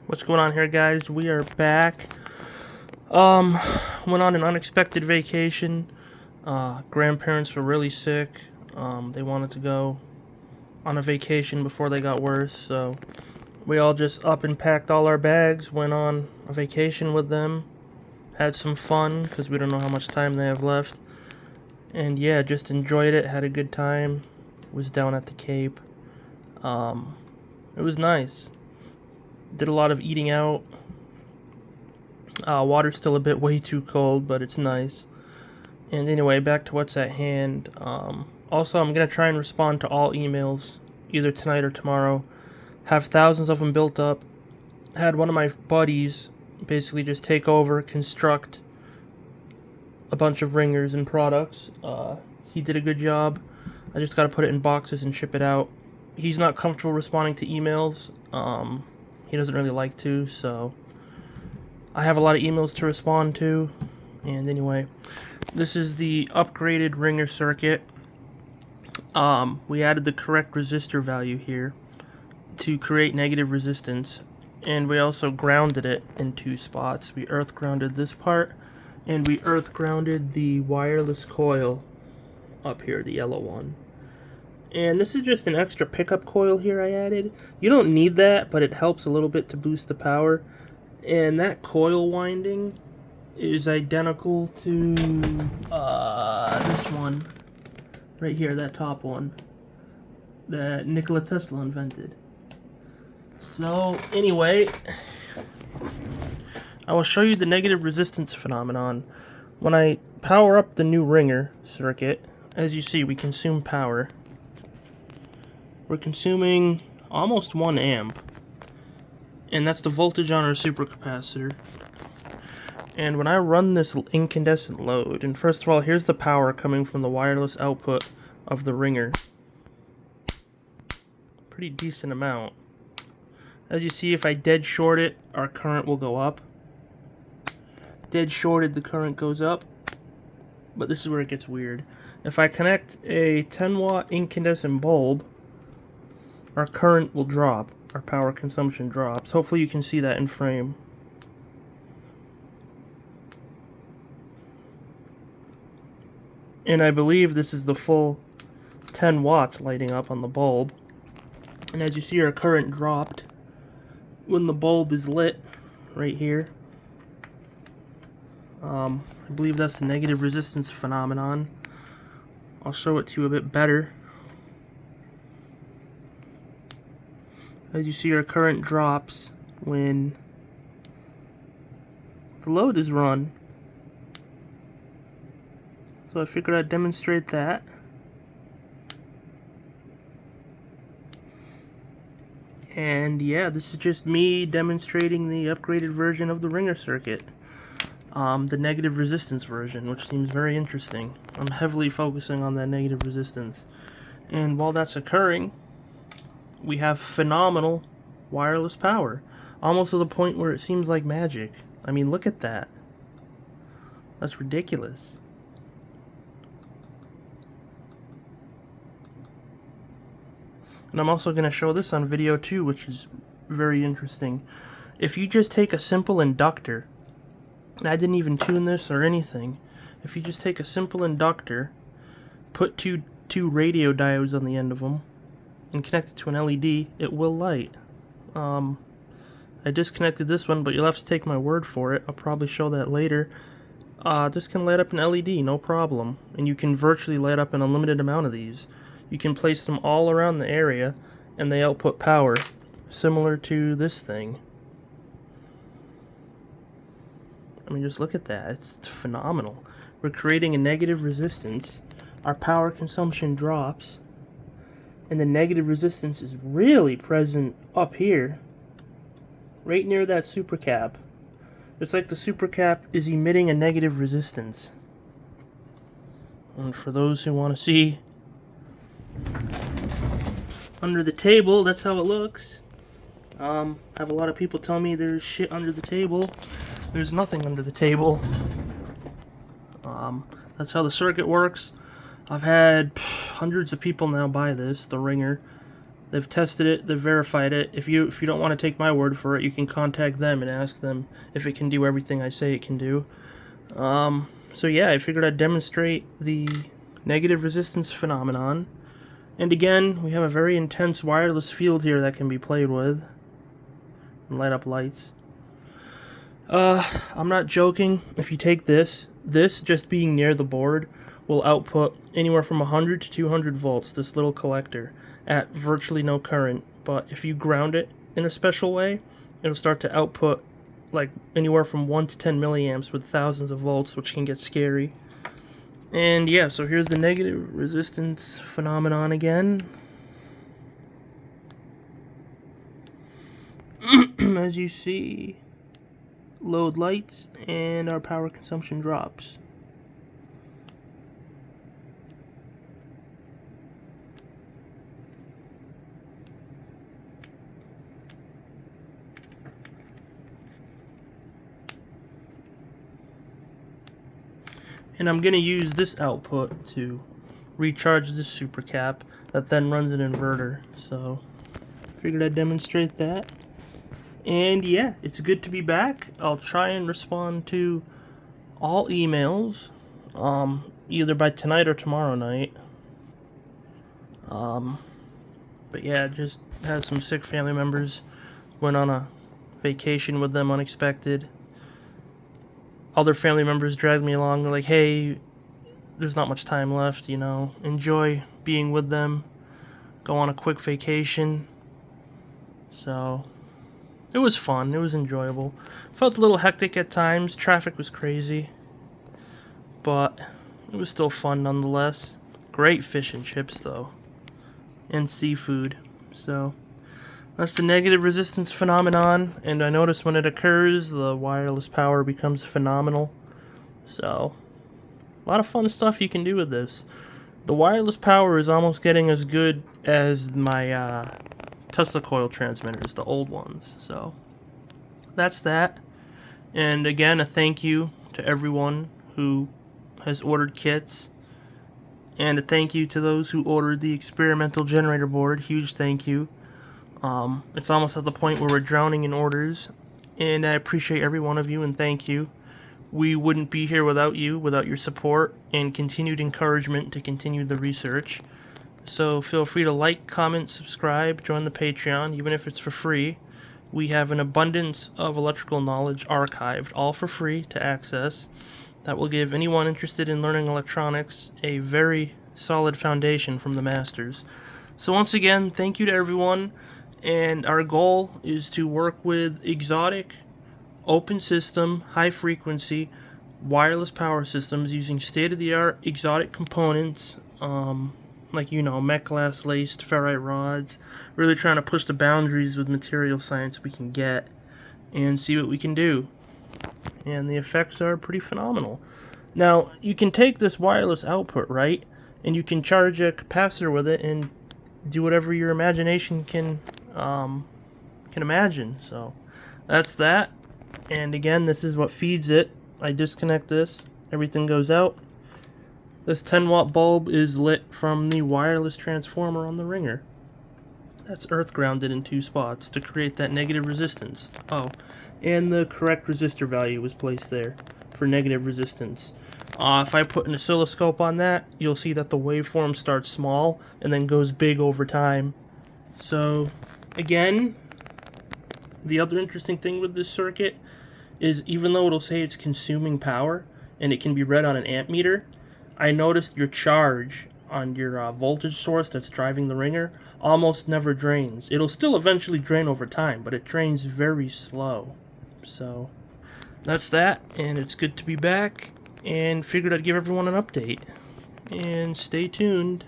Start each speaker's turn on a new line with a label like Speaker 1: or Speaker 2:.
Speaker 1: What's going on here, guys? We are back. Went on an unexpected vacation. Grandparents were really sick. They wanted to go on a vacation before they got worse, so we all just up and packed all our bags, went on a vacation with them, had some fun, because we don't know how much time they have left. And yeah, just enjoyed it, had a good time, was down at the Cape. It was nice. Did a lot of eating out. Water's still a bit way too cold, but it's nice. And anyway, back to what's at hand. Also, I'm going to try and respond to all emails, either tonight or tomorrow. Have thousands of them built up. Had one of my buddies basically just take over, construct a bunch of ringers and products. He did a good job. I just got to put it in boxes and ship it out. He's not comfortable responding to emails. He doesn't really like to, so I have a lot of emails to respond to. And anyway, this is the upgraded ringer circuit. We added the correct resistor value here to create negative resistance, and we also grounded it in two spots. We earth grounded this part, and we earth grounded the wireless coil up here, the yellow one. And this is just an extra pickup coil here I added. You don't need that, but it helps a little bit to boost the power. And that coil winding is identical to this one right here, that top one that Nikola Tesla invented. So anyway, I will show you the negative resistance phenomenon. When I power up the new ringer circuit, as you see, we consume power. We're consuming almost 1 amp, and that's the voltage on our supercapacitor. And when I run this incandescent load, and first of all, here's the power coming from the wireless output of the ringer. Pretty decent amount. As you see, if I dead short it, our current will go up. Dead shorted, the current goes up. But this is where it gets weird. If I connect a 10-watt incandescent bulb, our current will drop, our power consumption drops. Hopefully you can see that in frame. And I believe this is the full 10 watts lighting up on the bulb. And as you see, our current dropped when the bulb is lit right here. I believe that's the negative resistance phenomenon. I'll show it to you a bit better. As you see, our current drops when the load is run. So I figured I'd demonstrate that. And yeah, this is just me demonstrating the upgraded version of the ringer circuit. The negative resistance version, which seems very interesting. I'm heavily focusing on that negative resistance. And while that's occurring, we have phenomenal wireless power, almost to the point where it seems like magic. I mean, look at that. That's ridiculous. And I'm also going to show this on video too, which is very interesting. If you just take a simple inductor, and I didn't even tune this or anything, if you just take a simple inductor, put two radio diodes on the end of them, and connect it to an LED, it will light. I disconnected this one, but you'll have to take my word for it. I'll probably show that later. This can light up an LED, no problem. And you can virtually light up an unlimited amount of these. You can place them all around the area, and they output power, similar to this thing. I mean, just look at that. It's phenomenal. We're creating a negative resistance. Our power consumption drops. And the negative resistance is really present up here, right near that supercap. It's like the supercap is emitting a negative resistance. And for those who want to see under the table, that's how it looks. I have a lot of people tell me there's shit under the table. There's nothing under the table. That's how the circuit works. I've had hundreds of people now buy this, the ringer. They've tested it, they've verified it. If you don't want to take my word for it, you can contact them and ask them if it can do everything I say it can do. So yeah, I figured I'd demonstrate the negative resistance phenomenon. And again, we have a very intense wireless field here that can be played with. And light up lights. I'm not joking. If you take this just being near the board will output anywhere from 100 to 200 volts, this little collector, at virtually no current. But if you ground it in a special way, it'll start to output like anywhere from 1 to 10 milliamps with thousands of volts, which can get scary. And yeah, so here's the negative resistance phenomenon again. As you see, load lights and our power consumption drops. And I'm going to use this output to recharge this super cap that then runs an inverter. So figured I'd demonstrate that. And yeah, it's good to be back. I'll try and respond to all emails either by tonight or tomorrow night. But yeah, just had some sick family members. Went on a vacation with them unexpected. Other family members dragged me along. They're like, hey, there's not much time left, you know. Enjoy being with them. Go on a quick vacation. So it was fun. It was enjoyable. Felt a little hectic at times. Traffic was crazy. But it was still fun nonetheless. Great fish and chips, though. And seafood. So that's the negative resistance phenomenon. And I notice when it occurs, the wireless power becomes phenomenal. So a lot of fun stuff you can do with this. The wireless power is almost getting as good as my Tesla coil transmitters, the old ones. So that's that. And again, a thank you to everyone who has ordered kits. And a thank you to those who ordered the experimental generator board. Huge thank you. It's almost at the point where we're drowning in orders. And I appreciate every one of you and thank you. We wouldn't be here without you, without your support and continued encouragement to continue the research. So feel free to like, comment, subscribe, join the Patreon, even if it's for free. We have an abundance of electrical knowledge archived, all for free to access, that will give anyone interested in learning electronics a very solid foundation from the masters. So once again, thank you to everyone, and our goal is to work with exotic, open system, high frequency, wireless power systems using state-of-the-art exotic components, like, you know, mech glass laced ferrite rods, really trying to push the boundaries with material science we can get and see what we can do. And the effects are pretty phenomenal. Now, you can take this wireless output, right, and you can charge a capacitor with it and do whatever your imagination can imagine. So that's that. And again, this is what feeds it. I disconnect this, everything goes out. This 10-watt bulb is lit from the wireless transformer on the ringer. That's earth grounded in 2 spots to create that negative resistance. Oh, and the correct resistor value was placed there for negative resistance. If I put an oscilloscope on that, you'll see that the waveform starts small and then goes big over time. So, again, the other interesting thing with this circuit is even though it'll say it's consuming power and it can be read on an amp meter, I noticed your charge on your voltage source that's driving the ringer almost never drains. It'll still eventually drain over time, but it drains very slow. So that's that, and it's good to be back, and figured I'd give everyone an update. And stay tuned.